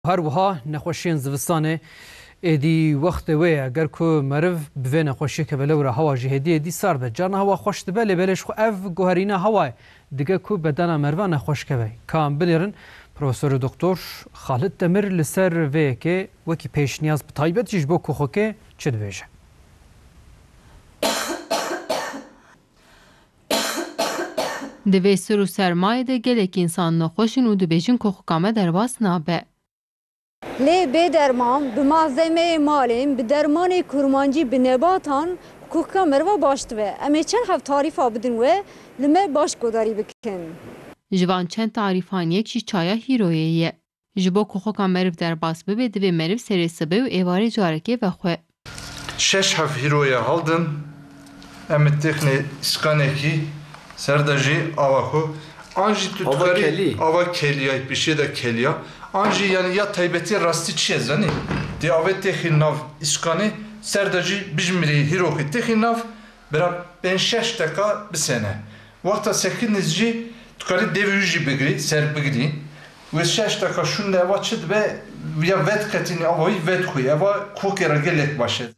هر وها نخوشین زوستانه ادی وقت وی اگر کو مرو به نخوشی که بلور هوا جهدی ادی سر به جان هوا خوش دبل بلش خو اف گوهرینا هوا دیگه کو بدن مرو نخوش کوي کام بلیرن پروفسور دکتر خالد دمر لسر وی که وکی پیش نیاز به تایبت جیش بو کو خو که چه دویجه دوی سر و سرمایه ده گلک انسان نخوشن و دبیجن که خوکامه در واس نابه. لی به درمان به malzeme malیم به درمان کرمانجی به نباتان کوکا مروا باشت و اما چند هفت تعریف آبدن و لمه باش گداری بکن. جوان چند تعریفان یکیش چایا هیرویه. جبو کوکا مرو در باس ببه دوی مرو سری سبه و ایواری جارکه و خواه. 6 هفت هیرویه هالدن اما تخنی اسکانکی سردجی آواخو آنجی تودکاری آوا کلیای پیشه ده کلیا آنجی یعنی یا تایبتی راستی چیه زنی دی آوه تخی ناف اسکانه سردجی بجمیری هیروخی تخی ناف برا 5-6 دقیقه بسنه وقتا سکنیزجی تکاری دیویجی بگیری سر بگیری و 6 دقیقه شونده اوا چید به یا ود کتینی آوایی ود خوی اوا کوکی را گلک باشه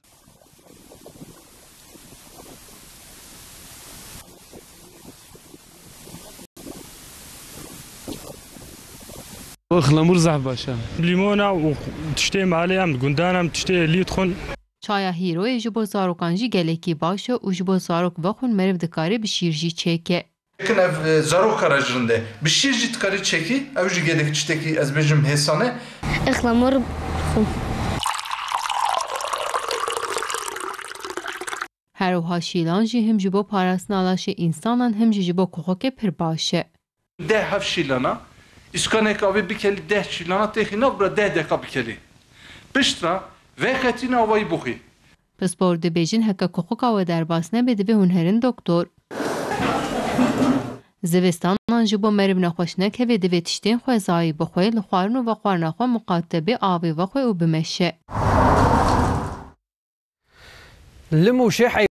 خلمور زعف باشه لیمونا و تشتی مالی هم گندانم تشتی لیت خون چایا هیروی جبو زاروکانجی گلکی باشه و جبو زاروک وخون مرو دکاری به شیرجی چکه Lakin ev zarok aracılığında bir şey cidkari çeki, evci gedek çiteki ez bejim hesane. Ihlamur هر وها شیلان جی هم جبو پاراسنالاش انسانان هم جبو کوخوک پر باشه. De haf şilana, iskanek abi bir keli de şilana tehina bura de deka bir keli. Piştra ve katina avayı buhi. پس برده بیجین هکا کوخوکا و در باس نبیده به هنرین دکتر. زوستانان جبو مرو نخوش نکه و دوی تشتین خواه زایی بخواه لخوارن و خوارن خواه مقاطبه آوی و خواه و بمشه. لموشه